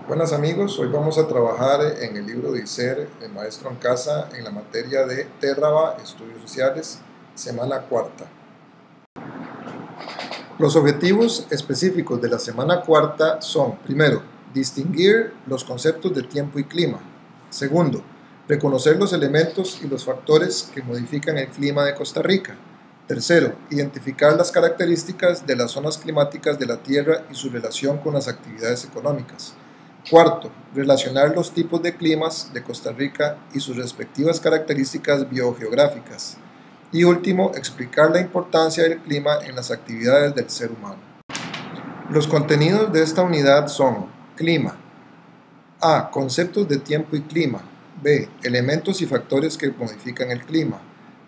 Buenas amigos, hoy vamos a trabajar en el libro de ICER, el maestro en casa, en la materia de Terraba, Estudios Sociales, semana cuarta. Los objetivos específicos de la semana cuarta son, primero, distinguir los conceptos de tiempo y clima. Segundo, reconocer los elementos y los factores que modifican el clima de Costa Rica. Tercero, identificar las características de las zonas climáticas de la Tierra y su relación con las actividades económicas. Cuarto, relacionar los tipos de climas de Costa Rica y sus respectivas características biogeográficas. Y último, explicar la importancia del clima en las actividades del ser humano. Los contenidos de esta unidad son: clima. A. Conceptos de tiempo y clima. B. Elementos y factores que modifican el clima.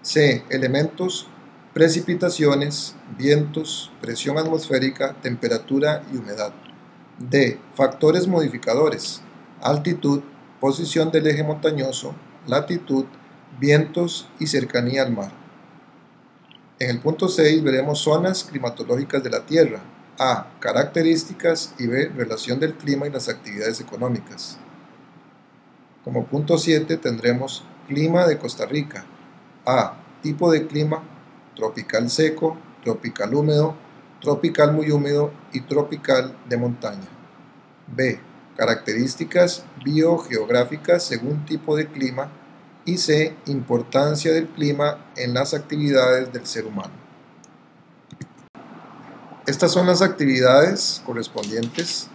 C. Elementos, precipitaciones, vientos, presión atmosférica, temperatura y humedad. D. Factores modificadores: altitud, posición del eje montañoso, latitud, vientos y cercanía al mar. En el punto 6 veremos zonas climatológicas de la Tierra. A. Características y B. Relación del clima y las actividades económicas. Como punto 7 tendremos clima de Costa Rica. A. Tipo de clima: tropical seco, tropical húmedo, tropical muy húmedo y tropical de montaña. B. Características biogeográficas según tipo de clima. Y C. Importancia del clima en las actividades del ser humano. Estas son las actividades correspondientes.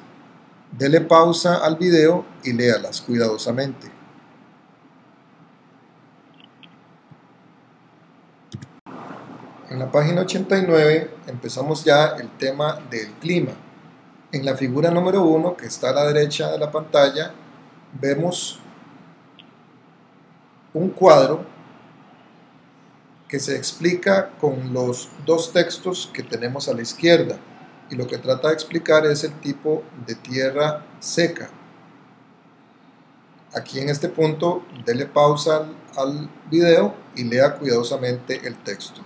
Dele pausa al video y léalas cuidadosamente. En la página 89 empezamos ya el tema del clima. En la figura número 1, que está a la derecha de la pantalla, vemos un cuadro que se explica con los dos textos que tenemos a la izquierda, y lo que trata de explicar es el tipo de tierra seca. Aquí en este punto, dele pausa al video y lea cuidadosamente el texto.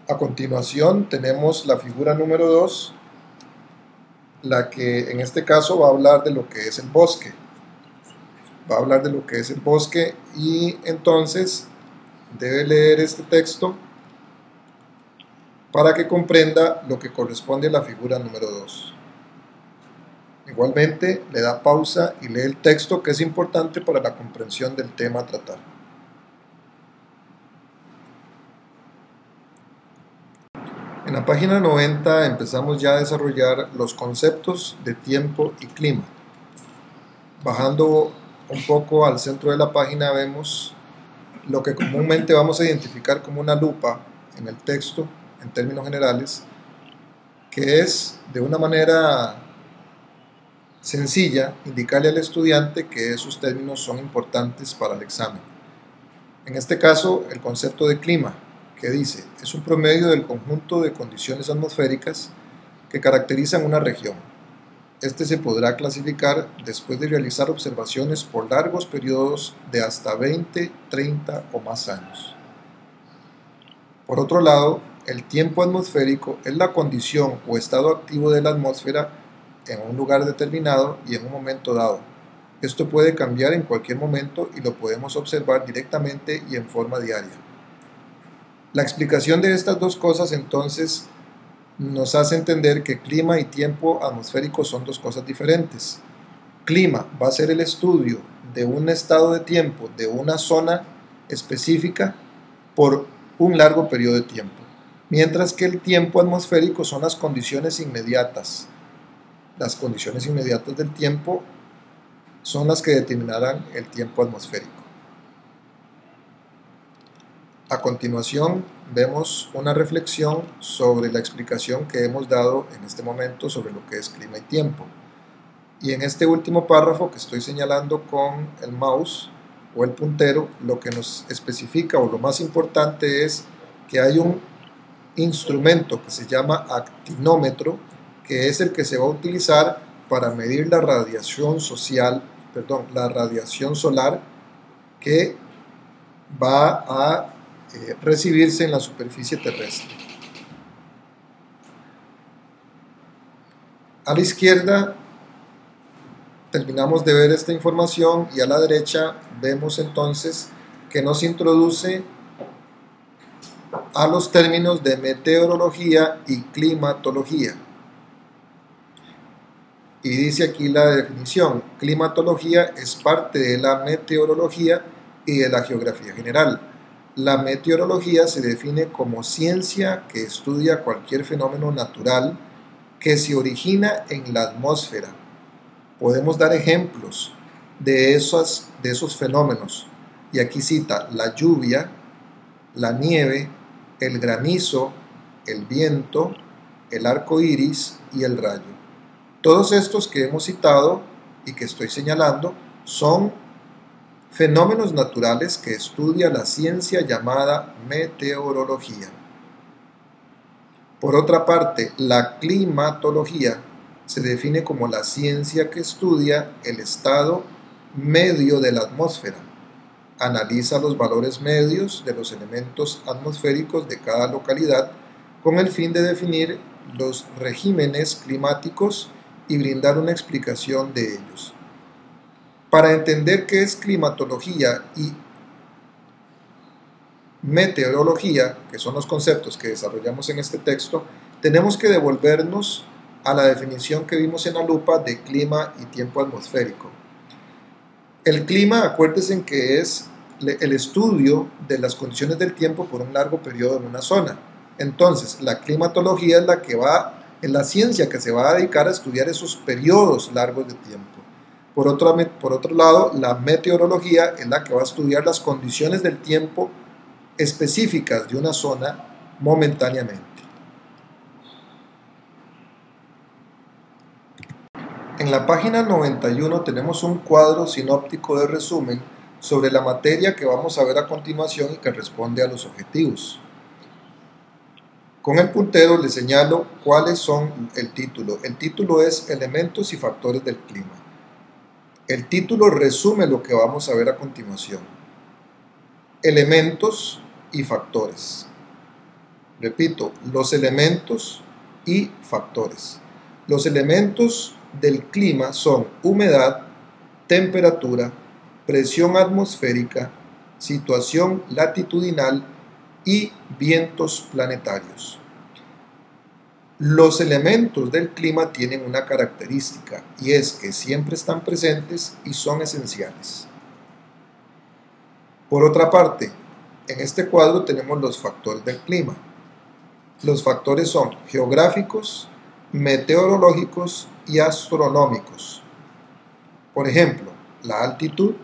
A continuación tenemos la figura número 2, la que en este caso va a hablar de lo que es el bosque. Va a hablar de lo que es el bosque y entonces debe leer este texto para que comprenda lo que corresponde a la figura número 2. Igualmente le da pausa y lee el texto, que es importante para la comprensión del tema a tratar. En la página 90 empezamos ya a desarrollar los conceptos de tiempo y clima. Bajando un poco al centro de la página vemos lo que comúnmente vamos a identificar como una lupa en el texto, en términos generales, que es de una manera sencilla indicarle al estudiante que esos términos son importantes para el examen. En este caso, el concepto de clima, que dice, es un promedio del conjunto de condiciones atmosféricas que caracterizan una región. Este se podrá clasificar después de realizar observaciones por largos periodos de hasta 20, 30 o más años. Por otro lado, el tiempo atmosférico es la condición o estado activo de la atmósfera en un lugar determinado y en un momento dado. Esto puede cambiar en cualquier momento y lo podemos observar directamente y en forma diaria. La explicación de estas dos cosas entonces nos hace entender que clima y tiempo atmosférico son dos cosas diferentes. Clima va a ser el estudio de un estado de tiempo de una zona específica por un largo periodo de tiempo, mientras que el tiempo atmosférico son las condiciones inmediatas. Las condiciones inmediatas del tiempo son las que determinarán el tiempo atmosférico. A continuación vemos una reflexión sobre la explicación que hemos dado en este momento sobre lo que es clima y tiempo. Y en este último párrafo que estoy señalando con el mouse o el puntero, lo que nos especifica o lo más importante es que hay un instrumento que se llama actinómetro, que es el que se va a utilizar para medir la radiación solar que va a recibirse en la superficie terrestre. A la izquierda terminamos de ver esta información y a la derecha vemos entonces que nos introduce a los términos de meteorología y climatología. Y dice aquí la definición: climatología es parte de la meteorología y de la geografía general. La meteorología se define como ciencia que estudia cualquier fenómeno natural que se origina en la atmósfera. Podemos dar ejemplos de esos fenómenos, y aquí cita la lluvia, la nieve, el granizo, el viento, el arco iris y el rayo. Todos estos que hemos citado y que estoy señalando son fenómenos naturales que estudia la ciencia llamada meteorología. Por otra parte, la climatología se define como la ciencia que estudia el estado medio de la atmósfera. Analiza los valores medios de los elementos atmosféricos de cada localidad con el fin de definir los regímenes climáticos y brindar una explicación de ellos. Para entender qué es climatología y meteorología, que son los conceptos que desarrollamos en este texto, tenemos que devolvernos a la definición que vimos en la lupa de clima y tiempo atmosférico. El clima, acuérdense que es el estudio de las condiciones del tiempo por un largo periodo en una zona. Entonces, la climatología es la ciencia que se va a dedicar a estudiar esos periodos largos de tiempo. Por otro lado, la meteorología es la que va a estudiar las condiciones del tiempo específicas de una zona momentáneamente. En la página 91 tenemos un cuadro sinóptico de resumen sobre la materia que vamos a ver a continuación y que responde a los objetivos. Con el puntero les señalo cuáles son el título. El título es Elementos y factores del clima. El título resume lo que vamos a ver a continuación. Elementos y factores. Repito, los elementos y factores. Los elementos del clima son humedad, temperatura, presión atmosférica, situación latitudinal y vientos planetarios. Los elementos del clima tienen una característica, y es que siempre están presentes y son esenciales. Por otra parte, en este cuadro tenemos los factores del clima. Los factores son geográficos, meteorológicos y astronómicos. Por ejemplo, la altitud,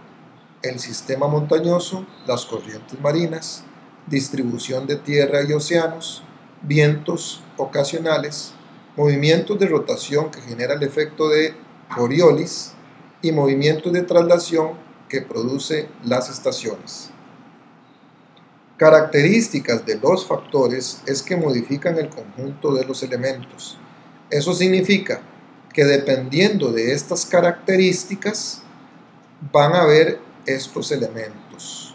el sistema montañoso, las corrientes marinas, distribución de tierra y océanos, vientos ocasionales, movimientos de rotación que genera el efecto de Coriolis y movimientos de traslación que produce las estaciones. Características de los factores es que modifican el conjunto de los elementos. Eso significa que dependiendo de estas características van a haber estos elementos.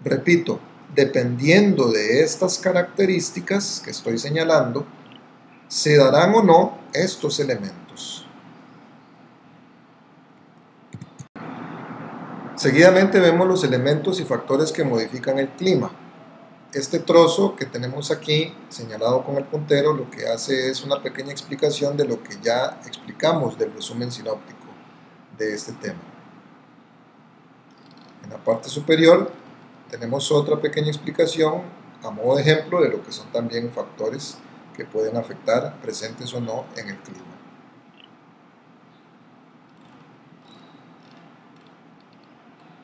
Repito, dependiendo de estas características que estoy señalando, se darán o no estos elementos. Seguidamente vemos los elementos y factores que modifican el clima. Este trozo que tenemos aquí señalado con el puntero lo que hace es una pequeña explicación de lo que ya explicamos del resumen sinóptico de este tema. En la parte superior tenemos otra pequeña explicación a modo de ejemplo de lo que son también factores que pueden afectar, presentes o no, en el clima.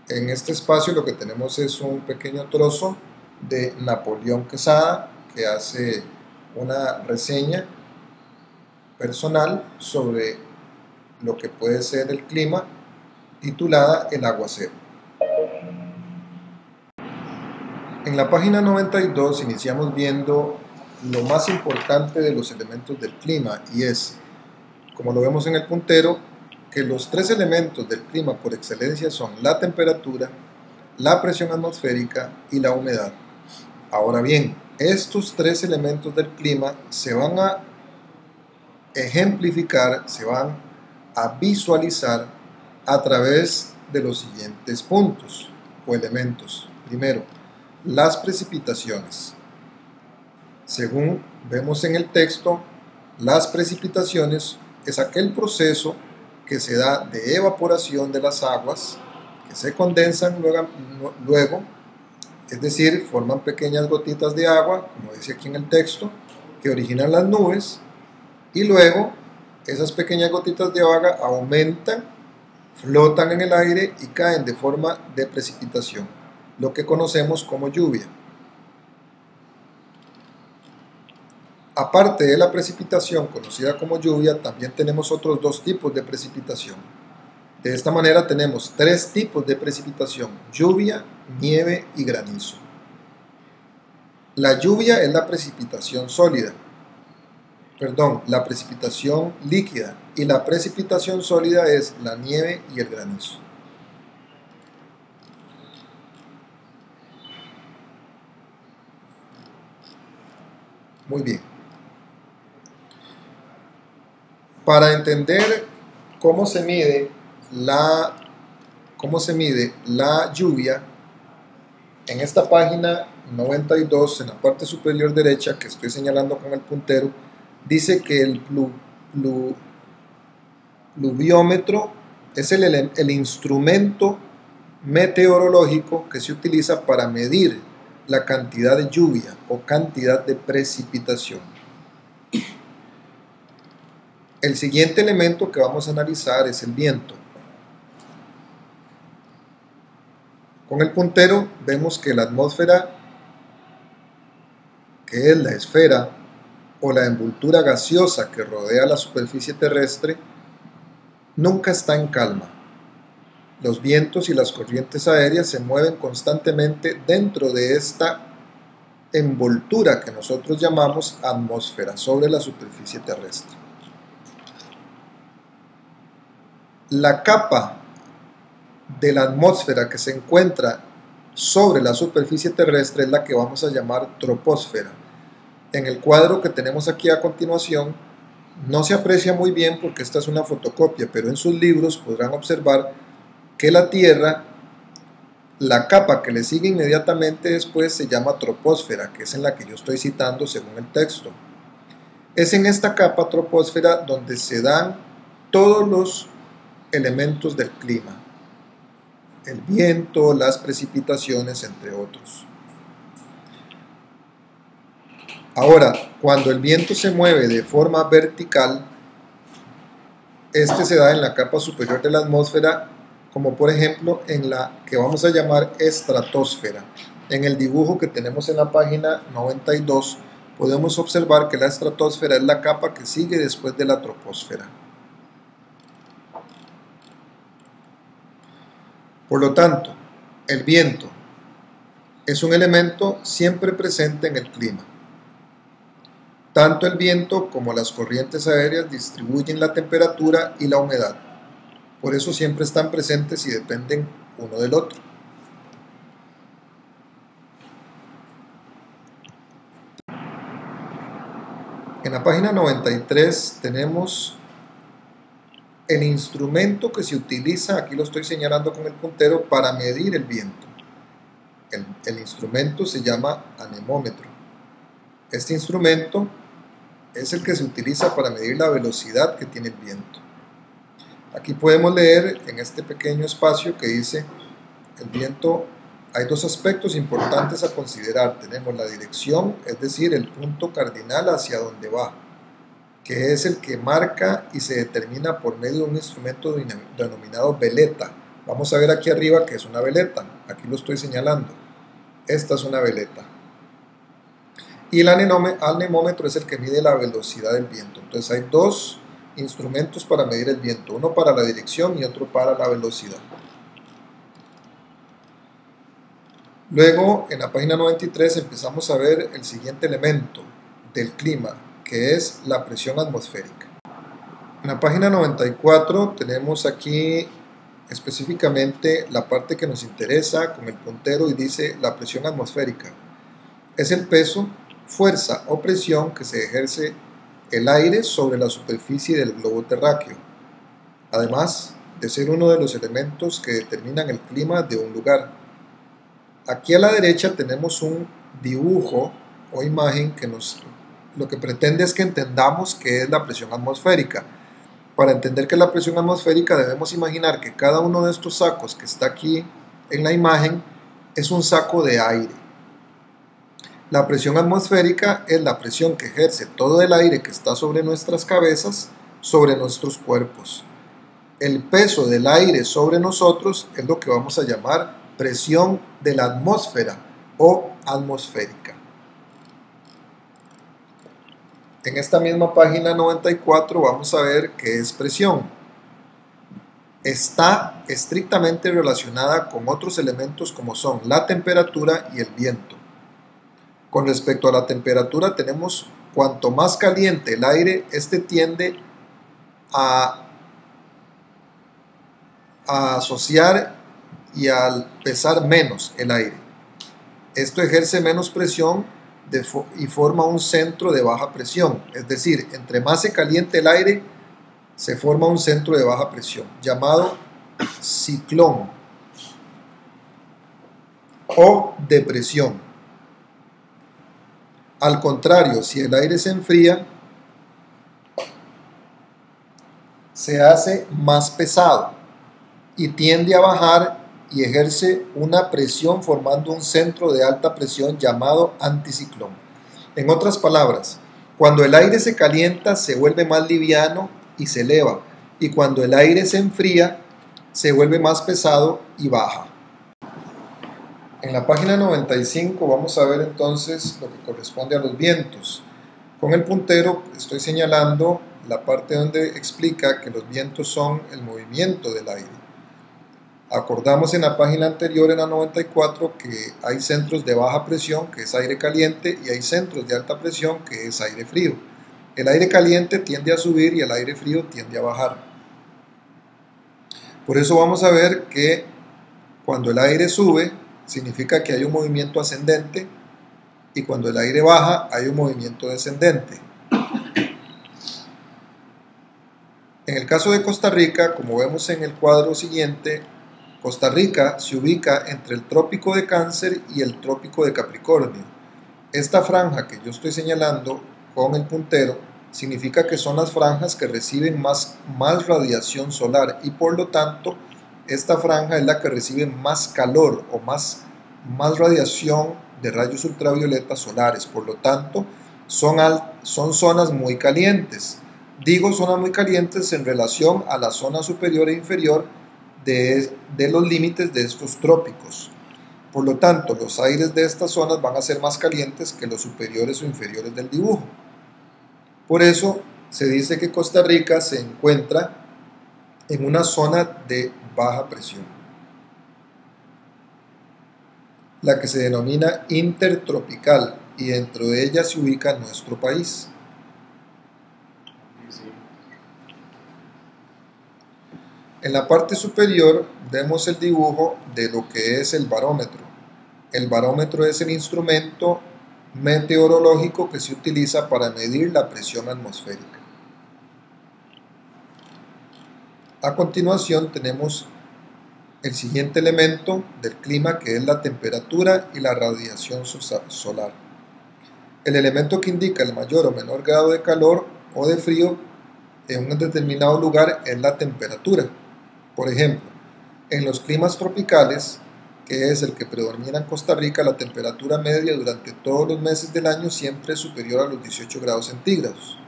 En este espacio lo que tenemos es un pequeño trozo de Napoleón Quesada, que hace una reseña personal sobre lo que puede ser el clima, titulada El aguacero. En la página 92 iniciamos viendo lo más importante de los elementos del clima, y es, como lo vemos en el puntero, que los tres elementos del clima por excelencia son la temperatura, la presión atmosférica y la humedad. Ahora bien, estos tres elementos del clima se van a ejemplificar, se van a visualizar a través de los siguientes puntos o elementos. Primero, las precipitaciones. Según vemos en el texto, las precipitaciones es aquel proceso que se da de evaporación de las aguas que se condensan luego, es decir, forman pequeñas gotitas de agua, como dice aquí en el texto, que originan las nubes, y luego esas pequeñas gotitas de agua aumentan, flotan en el aire y caen de forma de precipitación, lo que conocemos como lluvia. Aparte de la precipitación conocida como lluvia, también tenemos otros dos tipos de precipitación. De esta manera tenemos tres tipos de precipitación: lluvia, nieve y granizo. La lluvia es la precipitación sólida, la precipitación líquida, y la precipitación sólida es la nieve y el granizo. Muy bien. Para entender cómo se mide la lluvia, en esta página 92, en la parte superior derecha que estoy señalando con el puntero, dice que el pluviómetro es el instrumento meteorológico que se utiliza para medir la cantidad de lluvia o cantidad de precipitación. El siguiente elemento que vamos a analizar es el viento. Con el puntero vemos que la atmósfera, que es la esfera o la envoltura gaseosa que rodea la superficie terrestre, nunca está en calma. Los vientos y las corrientes aéreas se mueven constantemente dentro de esta envoltura que nosotros llamamos atmósfera sobre la superficie terrestre. La capa de la atmósfera que se encuentra sobre la superficie terrestre es la que vamos a llamar troposfera. En el cuadro que tenemos aquí a continuación no se aprecia muy bien porque esta es una fotocopia, pero en sus libros podrán observar que la Tierra, la capa que le sigue inmediatamente después se llama troposfera, que es en la que yo estoy citando según el texto. Es en esta capa troposfera donde se dan todos los elementos del clima: el viento, las precipitaciones, entre otros. Ahora, cuando el viento se mueve de forma vertical, este se da en la capa superior de la atmósfera, como por ejemplo en la que vamos a llamar estratosfera. En el dibujo que tenemos en la página 92 podemos observar que la estratosfera es la capa que sigue después de la troposfera. Por lo tanto, el viento es un elemento siempre presente en el clima. Tanto el viento como las corrientes aéreas distribuyen la temperatura y la humedad. Por eso siempre están presentes y dependen uno del otro. En la página 93 tenemos el instrumento que se utiliza, aquí lo estoy señalando con el puntero, para medir el viento. El instrumento se llama anemómetro. Este instrumento es el que se utiliza para medir la velocidad que tiene el viento. Aquí podemos leer en este pequeño espacio que dice: el viento, hay dos aspectos importantes a considerar. Tenemos la dirección, es decir, el punto cardinal hacia donde va, que es el que marca y se determina por medio de un instrumento denominado veleta. Vamos a ver aquí arriba que es una veleta, aquí lo estoy señalando. Esta es una veleta. Y el anemómetro es el que mide la velocidad del viento. Entonces hay dos instrumentos para medir el viento, uno para la dirección y otro para la velocidad. Luego, en la página 93 empezamos a ver el siguiente elemento del clima, que es la presión atmosférica. En la página 94 tenemos aquí específicamente la parte que nos interesa con el puntero y dice: la presión atmosférica es el peso, fuerza o presión que se ejerce el aire sobre la superficie del globo terráqueo, además de ser uno de los elementos que determinan el clima de un lugar. Aquí a la derecha tenemos un dibujo o imagen que lo que pretende es que entendamos qué es la presión atmosférica. Para entender qué es la presión atmosférica debemos imaginar que cada uno de estos sacos que está aquí en la imagen es un saco de aire. La presión atmosférica es la presión que ejerce todo el aire que está sobre nuestras cabezas, sobre nuestros cuerpos. El peso del aire sobre nosotros es lo que vamos a llamar presión de la atmósfera o atmosférica. En esta misma página 94 vamos a ver qué es presión. Está estrictamente relacionada con otros elementos como son la temperatura y el viento. Con respecto a la temperatura tenemos cuanto más caliente el aire, este tiende a asociar y al pesar menos el aire. Esto ejerce menos presión y forma un centro de baja presión, es decir, entre más se caliente el aire, se forma un centro de baja presión, llamado ciclón o depresión. Al contrario, si el aire se enfría, se hace más pesado y tiende a bajar y ejerce una presión formando un centro de alta presión llamado anticiclón. En otras palabras, cuando el aire se calienta se vuelve más liviano y se eleva, y cuando el aire se enfría se vuelve más pesado y baja. En la página 95 vamos a ver entonces lo que corresponde a los vientos. Con el puntero estoy señalando la parte donde explica que los vientos son el movimiento del aire. Acordamos en la página anterior, en la 94, que hay centros de baja presión, que es aire caliente, y hay centros de alta presión, que es aire frío. El aire caliente tiende a subir y el aire frío tiende a bajar. Por eso vamos a ver que cuando el aire sube, significa que hay un movimiento ascendente, y cuando el aire baja, hay un movimiento descendente. En el caso de Costa Rica, como vemos en el cuadro siguiente, Costa Rica se ubica entre el trópico de Cáncer y el trópico de Capricornio. Esta franja que yo estoy señalando con el puntero significa que son las franjas que reciben más radiación solar y por lo tanto esta franja es la que recibe más calor o más radiación de rayos ultravioleta solares. Por lo tanto son zonas muy calientes. Digo zonas muy calientes en relación a la zona superior e inferior de los límites de estos trópicos. Por lo tanto, los aires de estas zonas van a ser más calientes que los superiores o inferiores del dibujo. Por eso se dice que Costa Rica se encuentra en una zona de baja presión, la que se denomina intertropical, y dentro de ella se ubica nuestro país. En la parte superior vemos el dibujo de lo que es el barómetro. El barómetro es el instrumento meteorológico que se utiliza para medir la presión atmosférica. A continuación tenemos el siguiente elemento del clima, que es la temperatura y la radiación solar. El elemento que indica el mayor o menor grado de calor o de frío en un determinado lugar es la temperatura. Por ejemplo, en los climas tropicales, que es el que predomina en Costa Rica, la temperatura media durante todos los meses del año siempre es superior a los 18 grados centígrados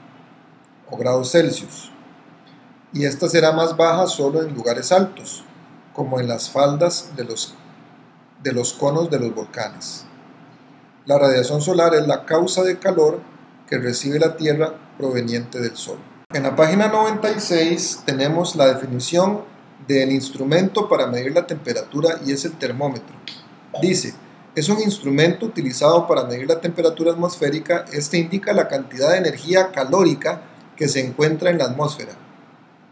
o grados Celsius, y esta será más baja solo en lugares altos, como en las faldas de los conos de los volcanes. La radiación solar es la causa de calor que recibe la Tierra proveniente del Sol. En la página 96 tenemos la definición del instrumento para medir la temperatura, y es el termómetro. Dice: es un instrumento utilizado para medir la temperatura atmosférica. Este indica la cantidad de energía calórica que se encuentra en la atmósfera.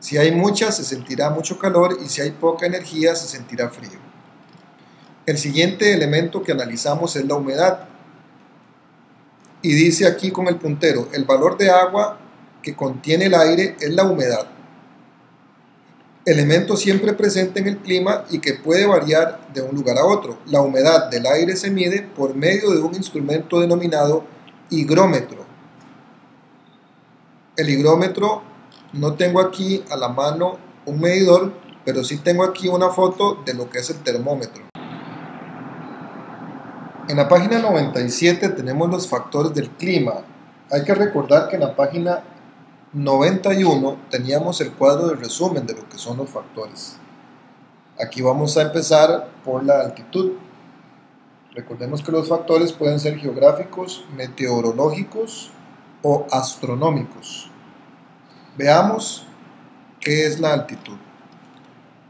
Si hay mucha, se sentirá mucho calor, y si hay poca energía, se sentirá frío. El siguiente elemento que analizamos es la humedad, y dice aquí con el puntero: el valor de agua que contiene el aire es la humedad, elemento siempre presente en el clima y que puede variar de un lugar a otro. La humedad del aire se mide por medio de un instrumento denominado higrómetro. El higrómetro, no tengo aquí a la mano un medidor, pero sí tengo aquí una foto de lo que es el termómetro. En la página 97 tenemos los factores del clima. Hay que recordar que en la página 91 teníamos el cuadro de resumen de lo que son los factores. Aquí vamos a empezar por la altitud. Recordemos que los factores pueden ser geográficos, meteorológicos o astronómicos. Veamos qué es la altitud.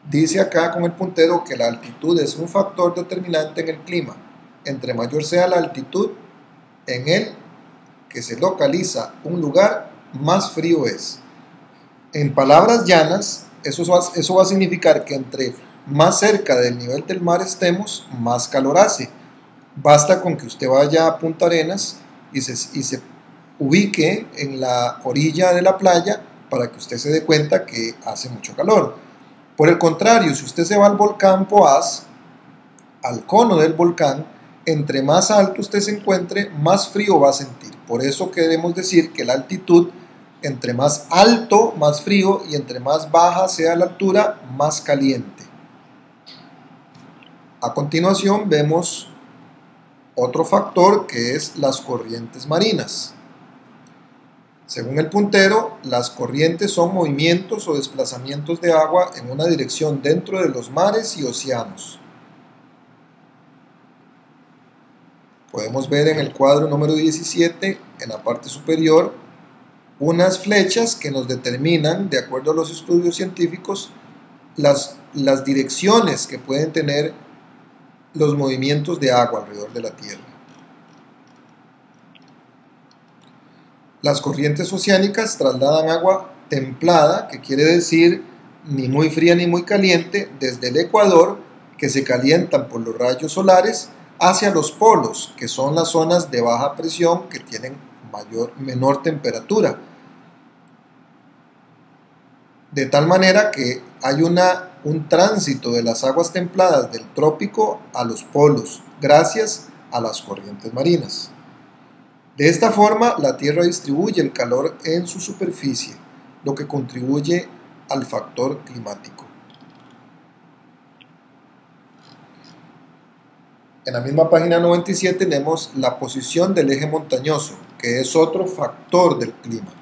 Dice acá con el puntero que la altitud es un factor determinante en el clima. Entre mayor sea la altitud en el que se localiza un lugar, más frío es. En palabras llanas, eso va a significar que entre más cerca del nivel del mar estemos, más calor hace. Basta con que usted vaya a Punta Arenas y se ubique en la orilla de la playa para que usted se dé cuenta que hace mucho calor. Por el contrario, si usted se va al volcán Poás, al cono del volcán, entre más alto usted se encuentre, más frío va a sentir. Por eso queremos decir que la altitud, entre más alto, más frío, y entre más baja sea la altura, más caliente. A continuación vemos otro factor que es las corrientes marinas. Según el puntero, las corrientes son movimientos o desplazamientos de agua en una dirección dentro de los mares y océanos. Podemos ver en el cuadro número 17, en la parte superior, unas flechas que nos determinan, de acuerdo a los estudios científicos, las direcciones que pueden tener los movimientos de agua alrededor de la Tierra. Las corrientes oceánicas trasladan agua templada, que quiere decir ni muy fría ni muy caliente, desde el ecuador, que se calientan por los rayos solares, hacia los polos, que son las zonas de baja presión que tienen menor temperatura. De tal manera que hay un tránsito de las aguas templadas del trópico a los polos, gracias a las corrientes marinas. De esta forma, la Tierra distribuye el calor en su superficie, lo que contribuye al factor climático. En la misma página 97 tenemos la posición del eje montañoso, que es otro factor del clima.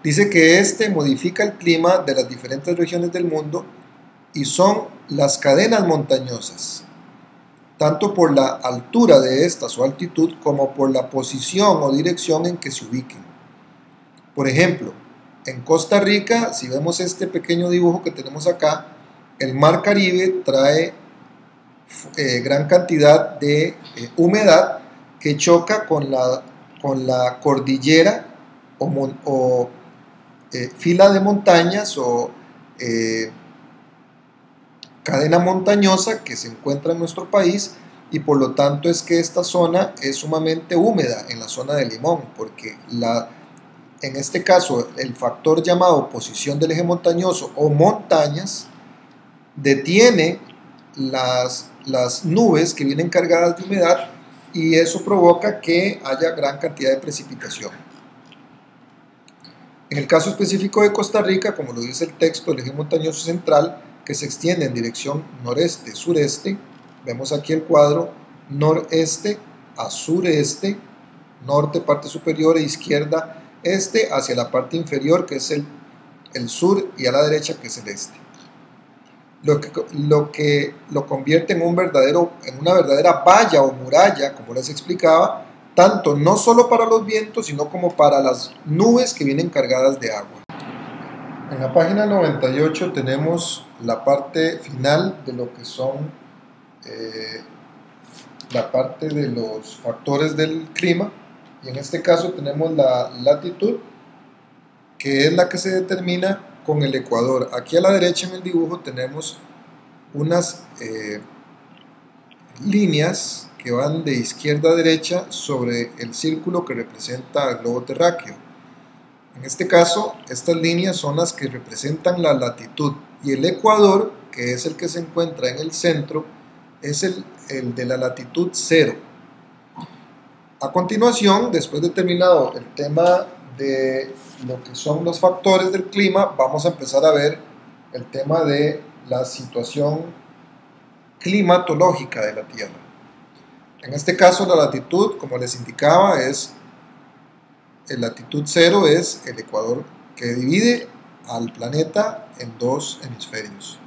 Dice que este modifica el clima de las diferentes regiones del mundo y son las cadenas montañosas, tanto por la altura de estas o altitud como por la posición o dirección en que se ubiquen. Por ejemplo, en Costa Rica, si vemos este pequeño dibujo que tenemos acá, el mar Caribe trae gran cantidad de humedad que choca con la cordillera o fila de montañas o cadena montañosa que se encuentra en nuestro país, y por lo tanto es que esta zona es sumamente húmeda en la zona de Limón, porque en este caso el factor llamado posición del eje montañoso o montañas detiene las nubes que vienen cargadas de humedad, y eso provoca que haya gran cantidad de precipitación. En el caso específico de Costa Rica, como lo dice el texto, el eje montañoso central, que se extiende en dirección noreste-sureste, vemos aquí el cuadro, noreste a sureste, norte parte superior e izquierda este, hacia la parte inferior que es el sur, y a la derecha que es el este. Lo que lo convierte en una verdadera valla o muralla, como les explicaba, tanto no solo para los vientos, sino como para las nubes que vienen cargadas de agua. En la página 98 tenemos la parte final de lo que son la parte de los factores del clima, y en este caso tenemos la latitud, que es la que se determina con el ecuador. Aquí a la derecha en el dibujo tenemos unas líneas que van de izquierda a derecha sobre el círculo que representa el globo terráqueo. En este caso, estas líneas son las que representan la latitud y el ecuador, que es el que se encuentra en el centro, es el de la latitud 0. A continuación, después de terminado el tema de lo que son los factores del clima, vamos a empezar a ver el tema de la situación climatológica de la Tierra. En este caso, la latitud, como les indicaba, es el latitud 0, es el ecuador que divide al planeta en dos hemisferios.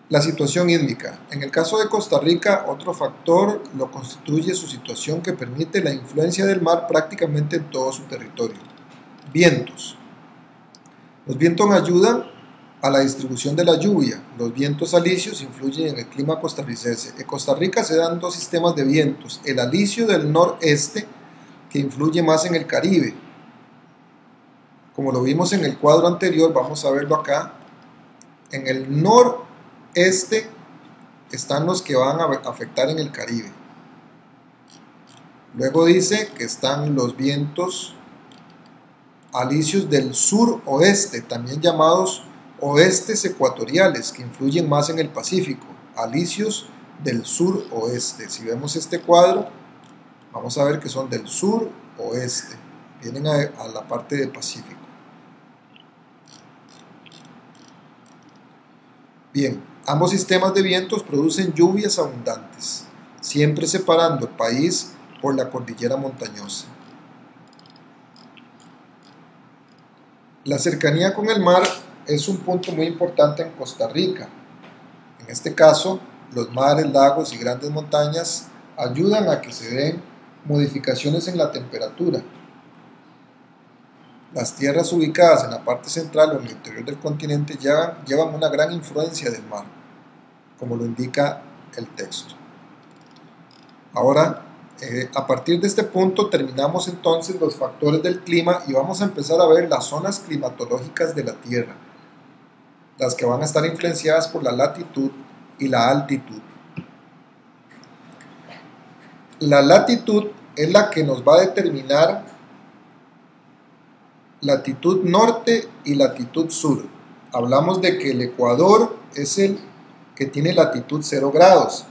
La situación hídrica. En el caso de Costa Rica, otro factor lo constituye su situación que permite la influencia del mar prácticamente en todo su territorio. Vientos. Los vientos ayudan a la distribución de la lluvia. Los vientos alisios influyen en el clima costarricense. En Costa Rica se dan dos sistemas de vientos. El alisio del noreste, que influye más en el Caribe. Como lo vimos en el cuadro anterior, vamos a verlo acá. En el noreste están los que van a afectar en el Caribe. Luego dice que están los vientos alisios del sur-oeste, también llamados oestes ecuatoriales, que influyen más en el Pacífico. Alisios del sur-oeste. Si vemos este cuadro, vamos a ver que son del sur-oeste, vienen a la parte del Pacífico. Bien, ambos sistemas de vientos producen lluvias abundantes, siempre separando el país por la cordillera montañosa. La cercanía con el mar es un punto muy importante en Costa Rica. En este caso, los mares, lagos y grandes montañas ayudan a que se den modificaciones en la temperatura. Las tierras ubicadas en la parte central o en el interior del continente llevan una gran influencia del mar, como lo indica el texto. Ahora, a partir de este punto terminamos entonces los factores del clima y vamos a empezar a ver las zonas climatológicas de la Tierra, las que van a estar influenciadas por la latitud y la altitud. La latitud es la que nos va a determinar latitud norte y latitud sur. Hablamos de que el ecuador es el que tiene latitud 0 grados,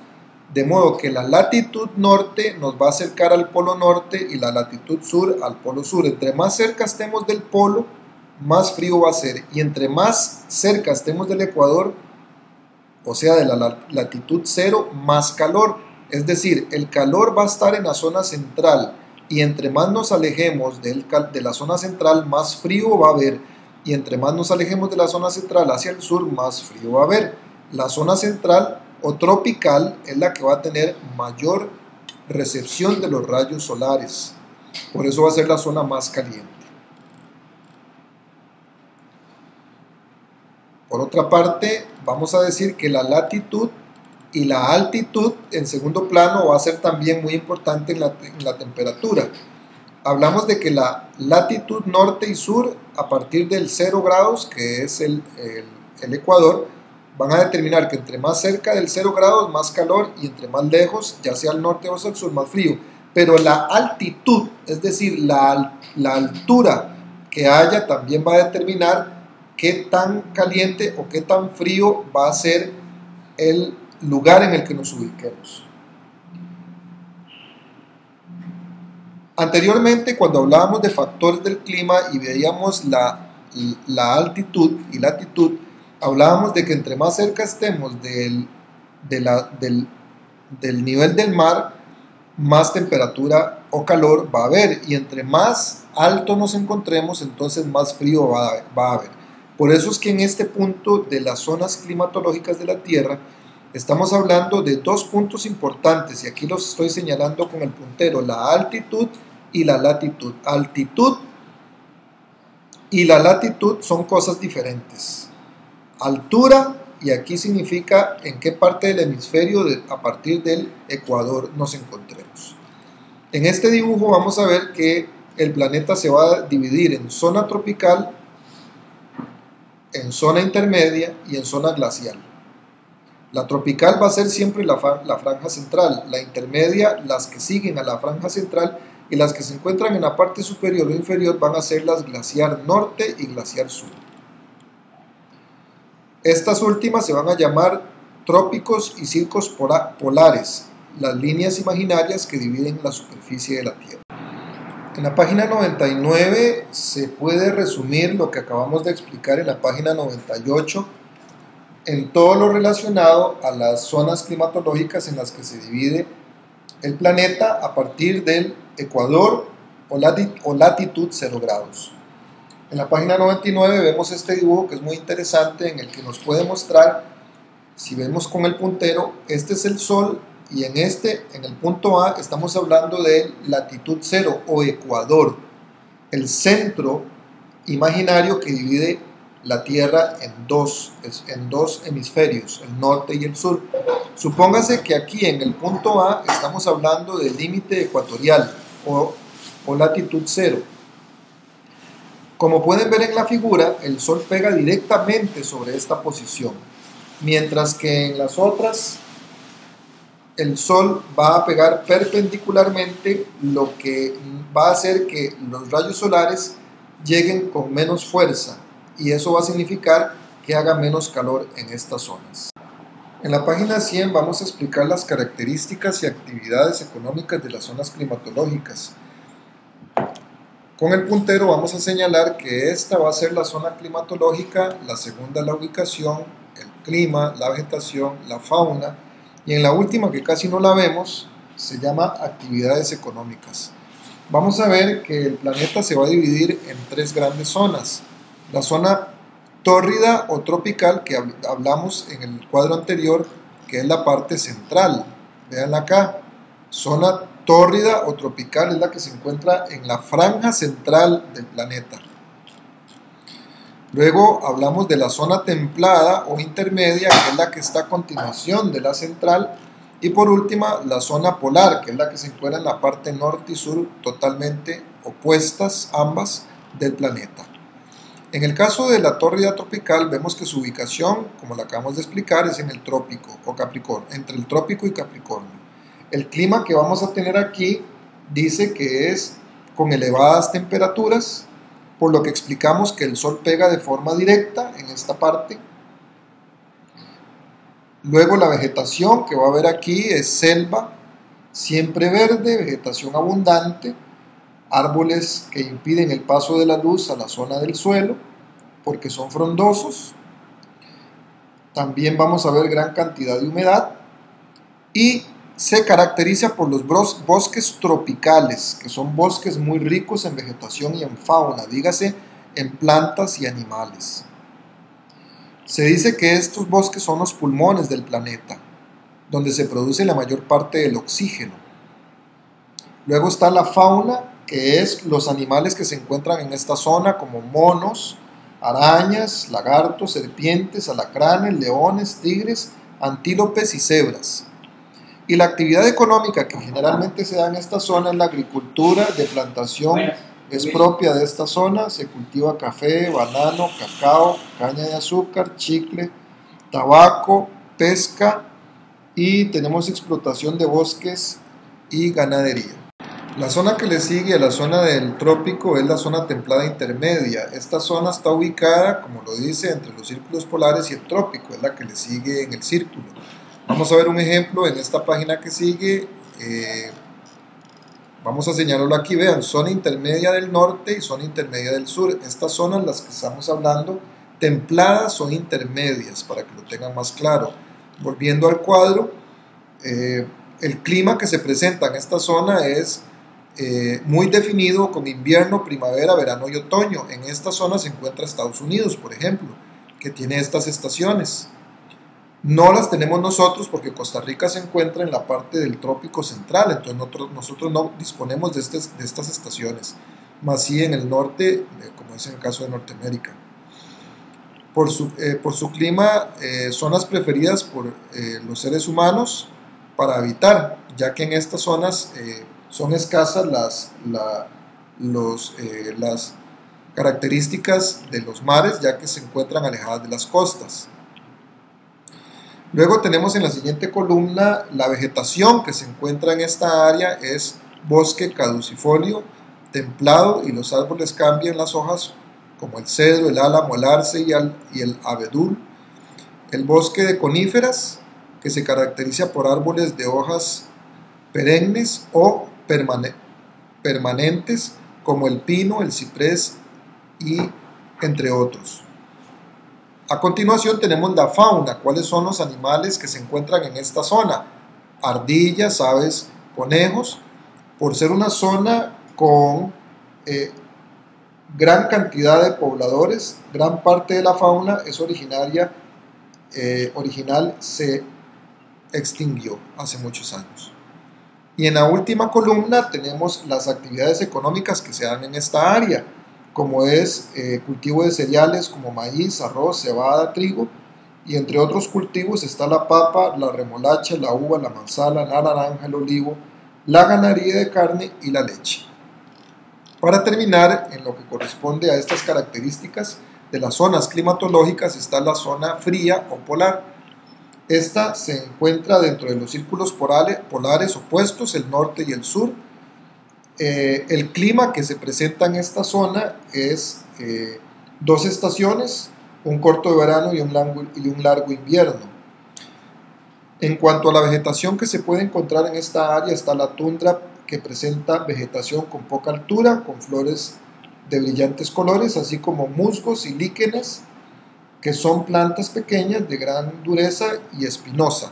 de modo que la latitud norte nos va a acercar al polo norte y la latitud sur al polo sur. Entre más cerca estemos del polo, más frío va a ser, y entre más cerca estemos del ecuador, o sea de la latitud 0, más calor. Es decir, el calor va a estar en la zona central, y entre más nos alejemos de la zona central, más frío va a haber, y entre más nos alejemos de la zona central hacia el sur, más frío va a haber. La zona central o tropical es la que va a tener mayor recepción de los rayos solares, por eso va a ser la zona más caliente. Por otra parte, vamos a decir que la latitud y la altitud en segundo plano va a ser también muy importante en la temperatura. Hablamos de que la latitud norte y sur, a partir del 0 grados, que es el ecuador, van a determinar que entre más cerca del 0 grados, más calor, y entre más lejos, ya sea al norte o al sur, más frío. Pero la altitud, es decir, la altura que haya, también va a determinar qué tan caliente o qué tan frío va a ser el lugar en el que nos ubiquemos. Anteriormente, cuando hablábamos de factores del clima y veíamos la altitud y latitud, hablábamos de que entre más cerca estemos del nivel del mar, más temperatura o calor va a haber, y entre más alto nos encontremos, entonces más frío va a haber. Por eso es que en este punto de las zonas climatológicas de la Tierra estamos hablando de dos puntos importantes, y aquí los estoy señalando con el puntero: la altitud y la latitud. Altitud y la latitud son cosas diferentes. Altura, y aquí significa en qué parte del hemisferio a partir del ecuador nos encontremos. En este dibujo vamos a ver que el planeta se va a dividir en zona tropical, en zona intermedia y en zona glacial. La tropical va a ser siempre la franja central, la intermedia las que siguen a la franja central, y las que se encuentran en la parte superior o inferior van a ser las glaciar norte y glaciar sur. Estas últimas se van a llamar trópicos y circos polares, las líneas imaginarias que dividen la superficie de la Tierra. En la página 99 se puede resumir lo que acabamos de explicar en la página 98 en todo lo relacionado a las zonas climatológicas en las que se divide el planeta a partir del ecuador o latitud 0 grados. En la página 99 vemos este dibujo que es muy interesante, en el que nos puede mostrar, si vemos con el puntero, este es el Sol, y en el punto A, estamos hablando de latitud 0 o ecuador, el centro imaginario que divide la Tierra en dos hemisferios, el norte y el sur. Supóngase que aquí en el punto A estamos hablando del límite ecuatorial o latitud 0. Como pueden ver en la figura, el Sol pega directamente sobre esta posición, mientras que en las otras el Sol va a pegar perpendicularmente, lo que va a hacer que los rayos solares lleguen con menos fuerza, y eso va a significar que haga menos calor en estas zonas. En la página 100 vamos a explicar las características y actividades económicas de las zonas climatológicas. Con el puntero vamos a señalar que esta va a ser la zona climatológica, la segunda la ubicación, el clima, la vegetación, la fauna, y en la última, que casi no la vemos, se llama actividades económicas. Vamos a ver que el planeta se va a dividir en 3 grandes zonas. La zona tórrida o tropical, que hablamos en el cuadro anterior, que es la parte central. Veanla acá, zona tórrida o tropical es la que se encuentra en la franja central del planeta. Luego hablamos de la zona templada o intermedia, que es la que está a continuación de la central. Y por último, la zona polar, que es la que se encuentra en la parte norte y sur, totalmente opuestas ambas del planeta. En el caso de la tórrida tropical, vemos que su ubicación, como la acabamos de explicar, es en el trópico o Capricornio, entre el trópico y Capricornio. El clima que vamos a tener aquí dice que es con elevadas temperaturas, por lo que explicamos que el Sol pega de forma directa en esta parte. Luego la vegetación que va a haber aquí es selva, siempre verde, vegetación abundante, árboles que impiden el paso de la luz a la zona del suelo porque son frondosos. También vamos a ver gran cantidad de humedad y se caracteriza por los bosques tropicales, que son bosques muy ricos en vegetación y en fauna, dígase en plantas y animales. Se dice que estos bosques son los pulmones del planeta, donde se produce la mayor parte del oxígeno. Luego está la fauna, que es los animales que se encuentran en esta zona, como monos, arañas, lagartos, serpientes, alacranes, leones, tigres, antílopes y cebras. Y la actividad económica que generalmente se da en esta zona es la agricultura de plantación, es propia de esta zona, se cultiva café, banano, cacao, caña de azúcar, chicle, tabaco, pesca y tenemos explotación de bosques y ganadería. La zona que le sigue a la zona del trópico es la zona templada intermedia. Esta zona está ubicada, como lo dice, entre los círculos polares y el trópico, es la que le sigue en el círculo. Vamos a ver un ejemplo en esta página que sigue. Vamos a señalarlo aquí, vean, zona intermedia del norte y zona intermedia del sur. Estas zonas, las que estamos hablando, templadas o intermedias, para que lo tengan más claro. Volviendo al cuadro, el clima que se presenta en esta zona es muy definido, con invierno, primavera, verano y otoño. En esta zona se encuentra Estados Unidos, por ejemplo, que tiene estas estaciones. No las tenemos nosotros porque Costa Rica se encuentra en la parte del trópico central, entonces nosotros no disponemos de estas estaciones, más sí en el norte, como es en el caso de Norteamérica. Por su clima, zonas preferidas por los seres humanos para habitar, ya que en estas zonas son escasas las características de los mares, ya que se encuentran alejadas de las costas. Luego tenemos en la siguiente columna la vegetación que se encuentra en esta área, es bosque caducifolio templado y los árboles cambian las hojas como el cedro, el álamo, el arce y el abedul. El bosque de coníferas, que se caracteriza por árboles de hojas perennes o permanentes como el pino, el ciprés y entre otros. A continuación tenemos la fauna. ¿Cuáles son los animales que se encuentran en esta zona? Ardillas, aves, conejos. Por ser una zona con gran cantidad de pobladores, gran parte de la fauna es original se extinguió hace muchos años. Y en la última columna tenemos las actividades económicas que se dan en esta área, como es cultivo de cereales como maíz, arroz, cebada, trigo, y entre otros cultivos está la papa, la remolacha, la uva, la manzana, la naranja, el olivo, la ganadería de carne y la leche. Para terminar, en lo que corresponde a estas características de las zonas climatológicas está la zona fría o polar. Esta se encuentra dentro de los círculos polares opuestos, el norte y el sur. El clima que se presenta en esta zona es dos estaciones, un corto verano y un largo invierno. En cuanto a la vegetación que se puede encontrar en esta área, está la tundra, que presenta vegetación con poca altura, con flores de brillantes colores, así como musgos y líquenes, que son plantas pequeñas de gran dureza y espinosa.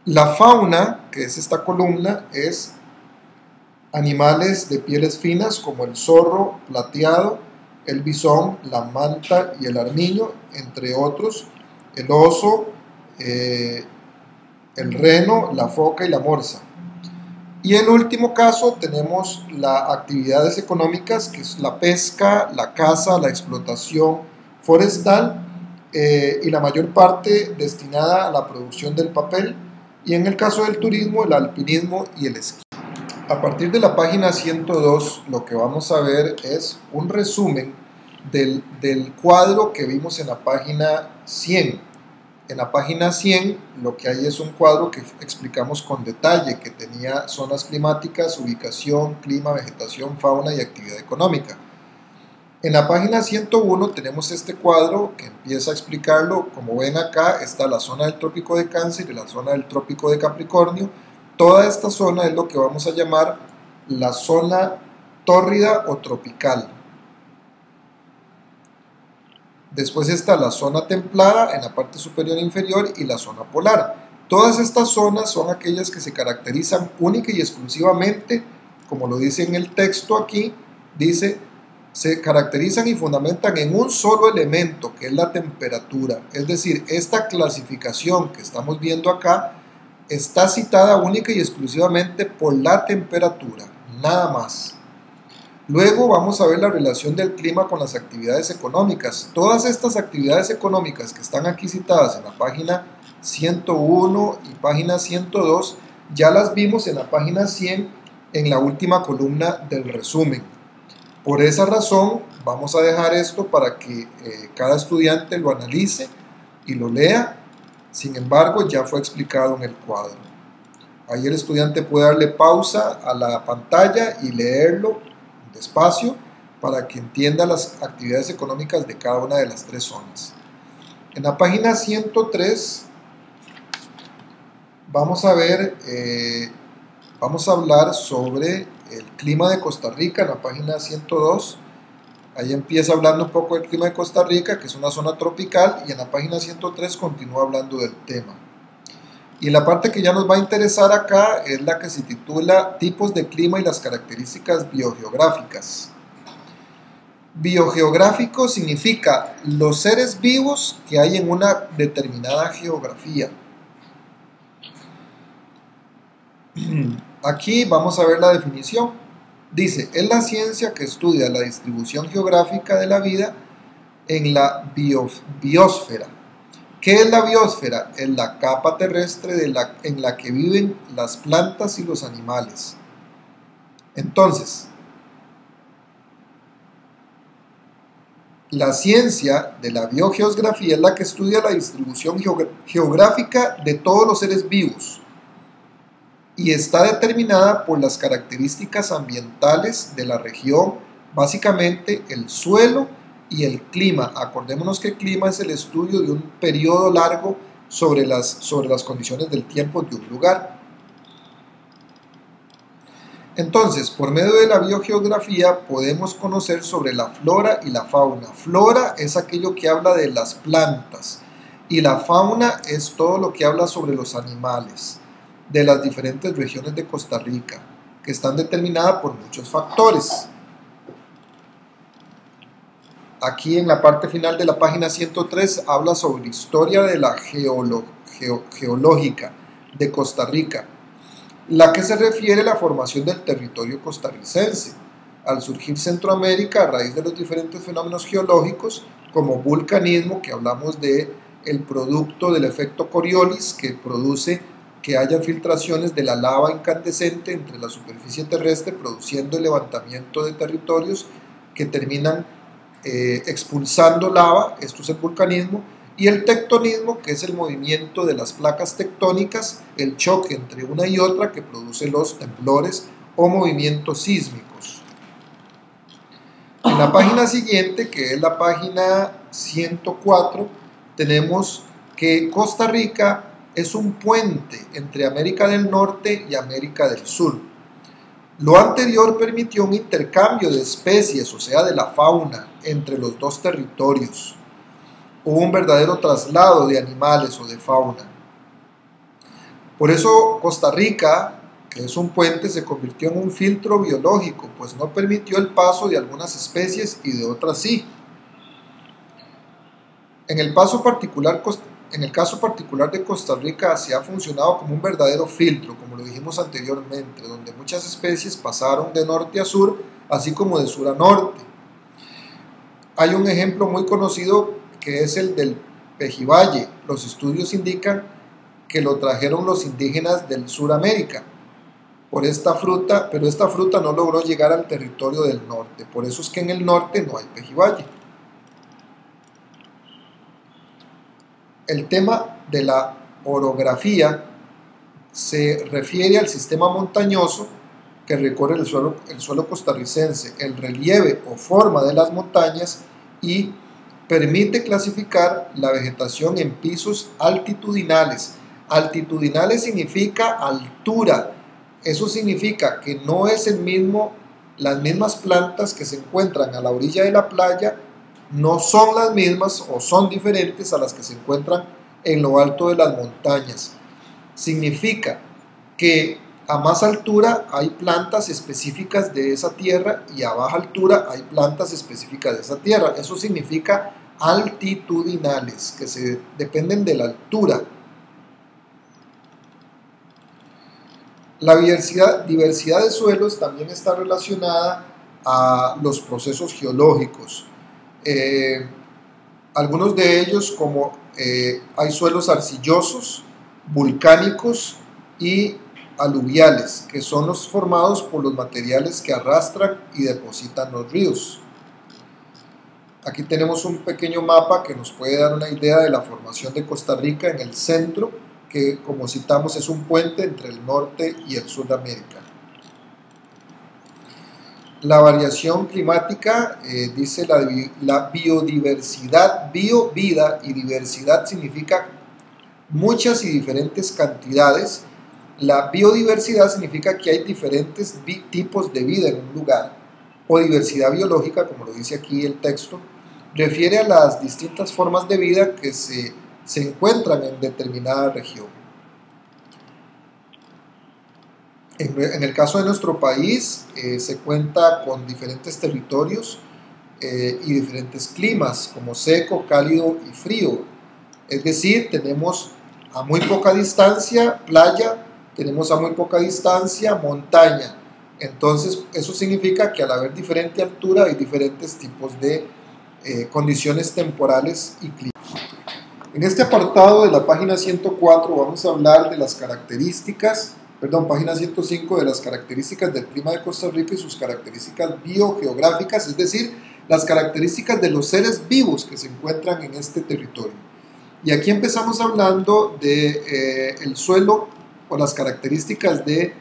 La fauna, que es esta columna, es animales de pieles finas como el zorro plateado, el bisón, la manta y el armiño, entre otros, el oso, el reno, la foca y la morsa. Y en último caso tenemos las actividades económicas, que es la pesca, la caza, la explotación forestal y la mayor parte destinada a la producción del papel, y en el caso del turismo, el alpinismo y el esquí. A partir de la página 102 lo que vamos a ver es un resumen del cuadro que vimos en la página 100. En la página 100 lo que hay es un cuadro que explicamos con detalle, que tenía zonas climáticas, ubicación, clima, vegetación, fauna y actividad económica. En la página 101 tenemos este cuadro que empieza a explicarlo. Como ven acá está la zona del trópico de Cáncer y la zona del trópico de Capricornio. Toda esta zona es lo que vamos a llamar la zona tórrida o tropical. Después está la zona templada en la parte superior e inferior y la zona polar. Todas estas zonas son aquellas que se caracterizan única y exclusivamente, como lo dice en el texto aquí, dice, se caracterizan y fundamentan en un solo elemento, que es la temperatura. Es decir, esta clasificación que estamos viendo acá está citada única y exclusivamente por la temperatura, nada más. Luego vamos a ver la relación del clima con las actividades económicas. Todas estas actividades económicas que están aquí citadas en la página 101 y página 102, ya las vimos en la página 100 en la última columna del resumen. Por esa razón vamos a dejar esto para que cada estudiante lo analice y lo lea. Sin embargo, ya fue explicado en el cuadro. Ahí el estudiante puede darle pausa a la pantalla y leerlo despacio para que entienda las actividades económicas de cada una de las tres zonas. En la página 103 vamos a ver, vamos a hablar sobre el clima de Costa Rica. En la página 102 ahí empieza hablando un poco del clima de Costa Rica, que es una zona tropical, y en la página 103 continúa hablando del tema. Y la parte que ya nos va a interesar acá es la que se titula Tipos de clima y las características biogeográficas. Biogeográfico significa los seres vivos que hay en una determinada geografía. Aquí vamos a ver la definición. Dice, es la ciencia que estudia la distribución geográfica de la vida en la biosfera. ¿Qué es la biosfera? Es la capa terrestre en la que viven las plantas y los animales. Entonces, la ciencia de la biogeografía es la que estudia la distribución geográfica de todos los seres vivos y está determinada por las características ambientales de la región, básicamente el suelo y el clima. Acordémonos que el clima es el estudio de un periodo largo sobre las condiciones del tiempo de un lugar. Entonces, por medio de la biogeografía podemos conocer sobre la flora y la fauna. Flora es aquello que habla de las plantas y la fauna es todo lo que habla sobre los animales de las diferentes regiones de Costa Rica, que están determinadas por muchos factores. Aquí en la parte final de la página 103 habla sobre historia de la geológica de Costa Rica, la que se refiere a la formación del territorio costarricense. Al surgir Centroamérica a raíz de los diferentes fenómenos geológicos, como vulcanismo, que hablamos de el producto del efecto Coriolis, que produce que haya filtraciones de la lava incandescente entre la superficie terrestre, produciendo el levantamiento de territorios que terminan expulsando lava. Esto es el vulcanismo. Y el tectonismo, que es el movimiento de las placas tectónicas, el choque entre una y otra que produce los temblores o movimientos sísmicos. En la página siguiente, que es la página 104, tenemos que Costa Rica es un puente entre América del Norte y América del Sur. Lo anterior permitió un intercambio de especies, o sea, de la fauna, entre los dos territorios. Hubo un verdadero traslado de animales o de fauna. Por eso Costa Rica, que es un puente, se convirtió en un filtro biológico, pues no permitió el paso de algunas especies y de otras sí. En el caso particular de Costa Rica se ha funcionado como un verdadero filtro, como lo dijimos anteriormente, donde muchas especies pasaron de norte a sur, así como de sur a norte. Hay un ejemplo muy conocido que es el del pejibaye. Los estudios indican que lo trajeron los indígenas del Suramérica por esta fruta, pero esta fruta no logró llegar al territorio del norte. Por eso es que en el norte no hay pejibaye. El tema de la orografía se refiere al sistema montañoso que recorre el suelo costarricense, el relieve o forma de las montañas, y permite clasificar la vegetación en pisos altitudinales. Altitudinales significa altura. Eso significa que no es las mismas plantas que se encuentran a la orilla de la playa, no son las mismas o son diferentes a las que se encuentran en lo alto de las montañas. Significa que a más altura hay plantas específicas de esa tierra y a baja altura hay plantas específicas de esa tierra. Eso significa altitudinales, que dependen de la altura. La diversidad de suelos también está relacionada a los procesos geológicos. Algunos de ellos, como hay suelos arcillosos, volcánicos y aluviales, que son los formados por los materiales que arrastran y depositan los ríos. Aquí tenemos un pequeño mapa que nos puede dar una idea de la formación de Costa Rica en el centro, que, como citamos, es un puente entre el norte y el sur de América. La variación climática, dice la biodiversidad, vida, y diversidad significa muchas y diferentes cantidades. La biodiversidad significa que hay diferentes tipos de vida en un lugar, o diversidad biológica, como lo dice aquí el texto, refiere a las distintas formas de vida que se encuentran en determinada región. En el caso de nuestro país, se cuenta con diferentes territorios y diferentes climas, como seco, cálido y frío. Es decir, tenemos a muy poca distancia playa, tenemos a muy poca distancia montaña. Entonces, eso significa que al haber diferente altura hay diferentes tipos de condiciones temporales y clima. En este apartado de la página 104 vamos a hablar de las características, página 105, de las características del clima de Costa Rica y sus características biogeográficas, es decir, las características de los seres vivos que se encuentran en este territorio. Y aquí empezamos hablando del suelo o las características de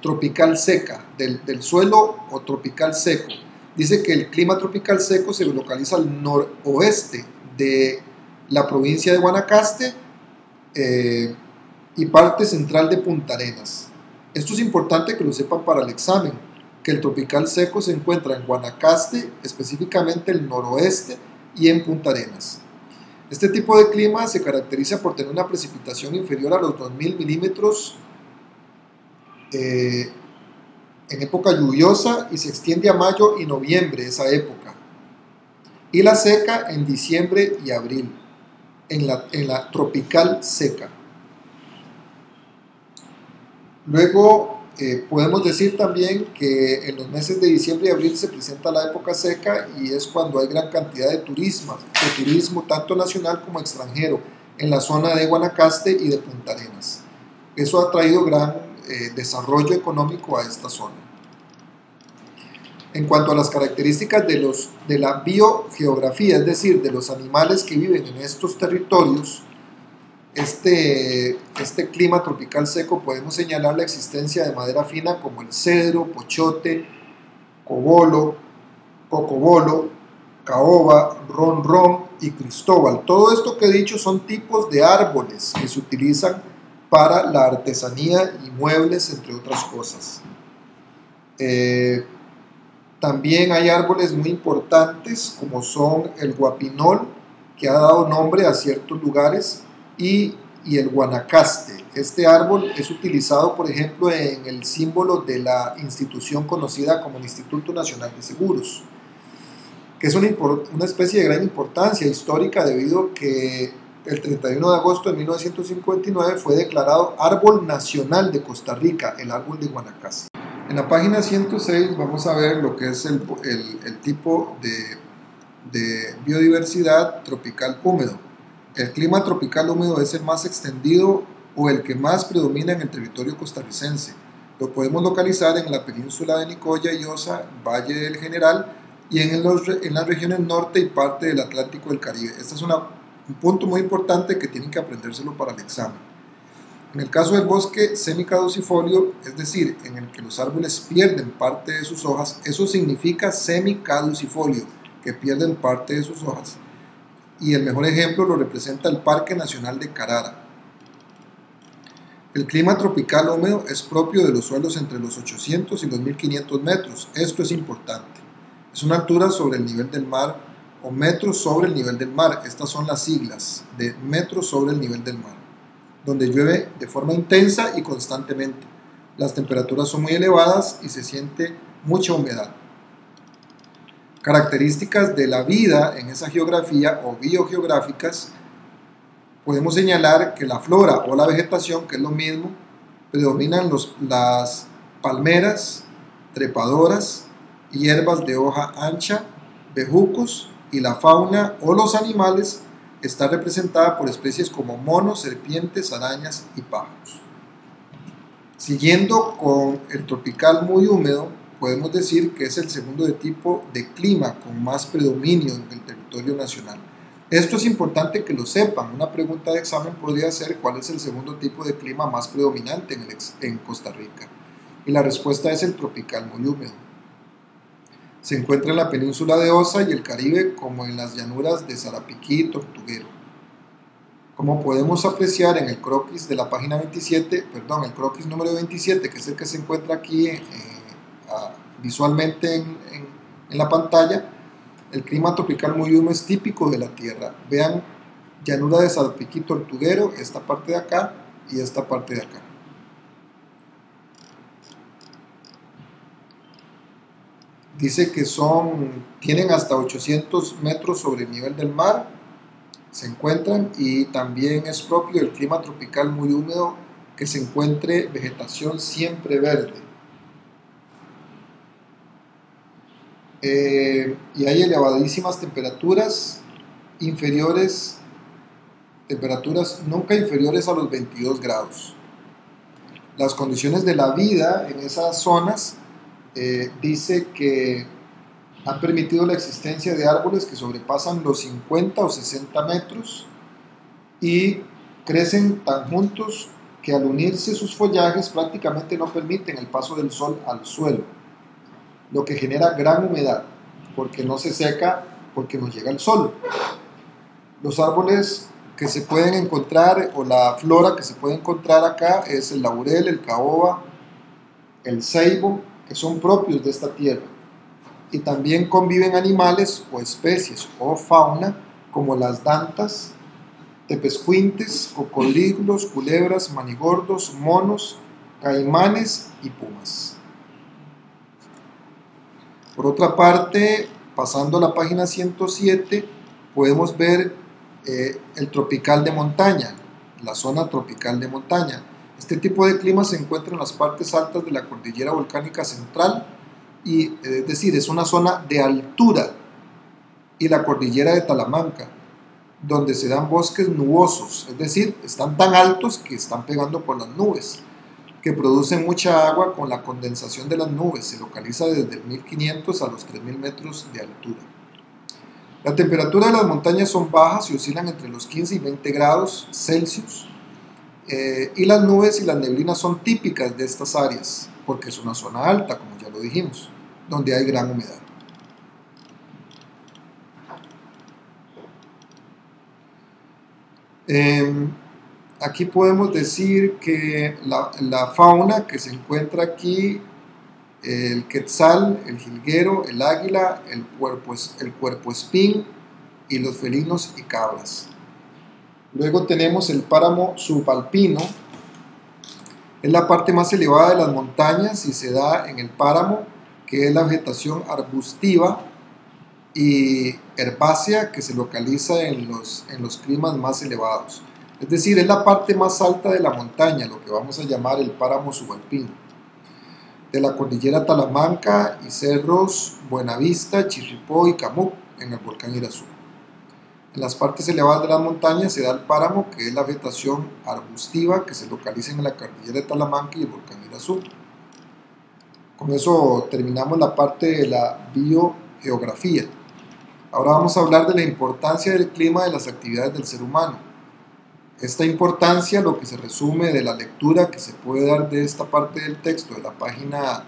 tropical seca, del suelo o tropical seco. Dice que el clima tropical seco se localiza al noroeste de la provincia de Guanacaste y parte central de Punta Arenas. Esto es importante que lo sepan para el examen, que el tropical seco se encuentra en Guanacaste, específicamente el noroeste, y en Punta Arenas. Este tipo de clima se caracteriza por tener una precipitación inferior a los 2000 milímetros en época lluviosa y se extiende a mayo y noviembre, esa época, y la seca en diciembre y abril, en la tropical seca. Luego podemos decir también que en los meses de diciembre y abril se presenta la época seca y es cuando hay gran cantidad de turismo tanto nacional como extranjero en la zona de Guanacaste y de Punta Arenas. Eso ha traído gran desarrollo económico a esta zona. En cuanto a las características de la biogeografía, es decir, de los animales que viven en estos territorios, este clima tropical seco, podemos señalar la existencia de madera fina como el cedro, pochote, cocobolo, caoba, ronrón y cristóbal. Todo esto que he dicho son tipos de árboles que se utilizan para la artesanía y muebles, entre otras cosas. También hay árboles muy importantes como son el guapinol, que ha dado nombre a ciertos lugares, y el guanacaste. Este árbol es utilizado, por ejemplo, en el símbolo de la institución conocida como el Instituto Nacional de Seguros, que es una especie de gran importancia histórica debido a que el 31 de agosto de 1959 fue declarado Árbol Nacional de Costa Rica, el árbol de Guanacaste. En la página 106 vamos a ver lo que es el tipo de biodiversidad tropical húmedo. El clima tropical húmedo es el más extendido o el que más predomina en el territorio costarricense. Lo podemos localizar en la península de Nicoya y Osa, Valle del General, y en las regiones norte y parte del Atlántico del Caribe. Este es un punto muy importante que tienen que aprendérselo para el examen. En el caso del bosque semicaducifolio, es decir, en el que los árboles pierden parte de sus hojas, eso significa semicaducifolio, que pierden parte de sus hojas. Y el mejor ejemplo lo representa el Parque Nacional de Carara. El clima tropical húmedo es propio de los suelos entre los 800 y los 1500 metros. Esto es importante. Es una altura sobre el nivel del mar o metros sobre el nivel del mar. Estas son las siglas de metros sobre el nivel del mar, donde llueve de forma intensa y constantemente. Las temperaturas son muy elevadas y se siente mucha humedad. Características de la vida en esa geografía o biogeográficas, podemos señalar que la flora o la vegetación, que es lo mismo, predominan las palmeras, trepadoras, hierbas de hoja ancha, bejucos, y la fauna o los animales está representada por especies como monos, serpientes, arañas y pájaros. Siguiendo con el tropical muy húmedo, podemos decir que es el segundo tipo de clima con más predominio en el territorio nacional. Esto es importante que lo sepan. Una pregunta de examen podría ser ¿cuál es el segundo tipo de clima más predominante en Costa Rica? Y la respuesta es el tropical muy húmedo. Se encuentra en la península de Osa y el Caribe, como en las llanuras de Sarapiquí y Tortuguero. Como podemos apreciar en el croquis de la página 27, el croquis número 27, que es el que se encuentra aquí visualmente en la pantalla, el clima tropical muy húmedo es típico de la tierra. Vean, llanura de Sarapiquí y Tortuguero, esta parte de acá y esta parte de acá. Dice que tienen hasta 800 metros sobre el nivel del mar, se encuentran, y también es propio del clima tropical muy húmedo que se encuentre vegetación siempre verde. Y hay elevadísimas temperaturas nunca inferiores a los 22 grados. Las condiciones de la vida en esas zonas dice que han permitido la existencia de árboles que sobrepasan los 50 o 60 metros y crecen tan juntos que al unirse sus follajes prácticamente no permiten el paso del sol al suelo, lo que genera gran humedad, porque no se seca porque no llega el sol. Los árboles que se pueden encontrar, o la flora que se puede encontrar acá, es el laurel, el caoba, el ceibo, que son propios de esta tierra. Y también conviven animales o especies o fauna como las dantas, tepezcuintes, cocodrilos, culebras, manigordos, monos, caimanes y pumas. Por otra parte, pasando a la página 107, podemos ver el tropical de montaña, la zona tropical de montaña. Este tipo de clima se encuentra en las partes altas de la cordillera volcánica central, y es decir, es una zona de altura, y la cordillera de Talamanca, donde se dan bosques nubosos, es decir, están tan altos que están pegando por las nubes, que producen mucha agua con la condensación de las nubes. Se localiza desde 1500 a los 3000 metros de altura. La temperatura de las montañas son bajas y oscilan entre los 15 y 20 grados Celsius, y las nubes y las neblinas son típicas de estas áreas, porque es una zona alta, como ya lo dijimos, donde hay gran humedad. Aquí podemos decir que la fauna que se encuentra aquí: el quetzal, el jilguero, el águila, el puercoespín y los felinos y cabras. Luego tenemos el páramo subalpino. Es la parte más elevada de las montañas y se da en el páramo, que es la vegetación arbustiva y herbácea que se localiza en los climas más elevados. Es decir, es la parte más alta de la montaña, lo que vamos a llamar el páramo subalpino, de la cordillera Talamanca y cerros Buenavista, Chirripó y Camuc en el volcán Irazú. En las partes elevadas de las montañas se da el páramo, que es la vegetación arbustiva que se localiza en la cordillera de Talamanca y el volcán Irazú. Con eso terminamos la parte de la biogeografía. Ahora vamos a hablar de la importancia del clima de las actividades del ser humano. Esta importancia, lo que se resume de la lectura que se puede dar de esta parte del texto, de la página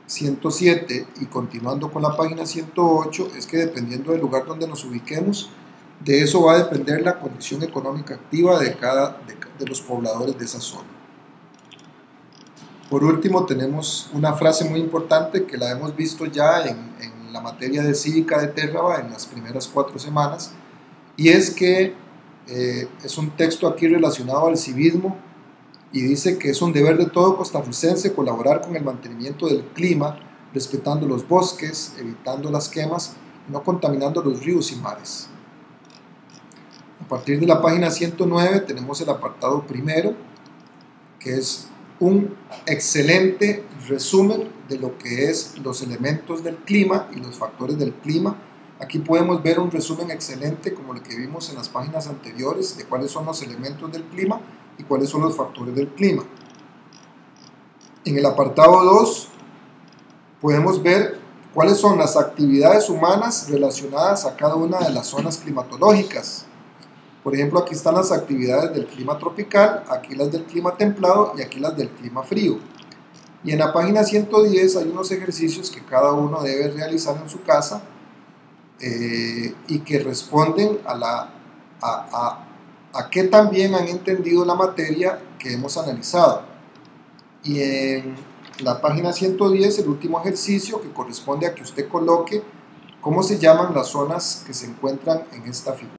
107 y continuando con la página 108, es que dependiendo del lugar donde nos ubiquemos, de eso va a depender la condición económica activa de los pobladores de esa zona. Por último, tenemos una frase muy importante que la hemos visto ya en la materia de cívica de Terraba en las primeras 4 semanas, y es que es un texto aquí relacionado al civismo, y dice que es un deber de todo costarricense colaborar con el mantenimiento del clima, respetando los bosques, evitando las quemas, no contaminando los ríos y mares. A partir de la página 109 tenemos el apartado primero, que es un excelente resumen de lo que es los elementos del clima y los factores del clima. Aquí podemos ver un resumen excelente, como el que vimos en las páginas anteriores, de cuáles son los elementos del clima y cuáles son los factores del clima. En el apartado 2 podemos ver cuáles son las actividades humanas relacionadas a cada una de las zonas climatológicas. Por ejemplo, aquí están las actividades del clima tropical, aquí las del clima templado y aquí las del clima frío. Y en la página 110 hay unos ejercicios que cada uno debe realizar en su casa, y que responden a qué también han entendido la materia que hemos analizado. Y en la página 110, el último ejercicio, que corresponde a que usted coloque cómo se llaman las zonas que se encuentran en esta figura.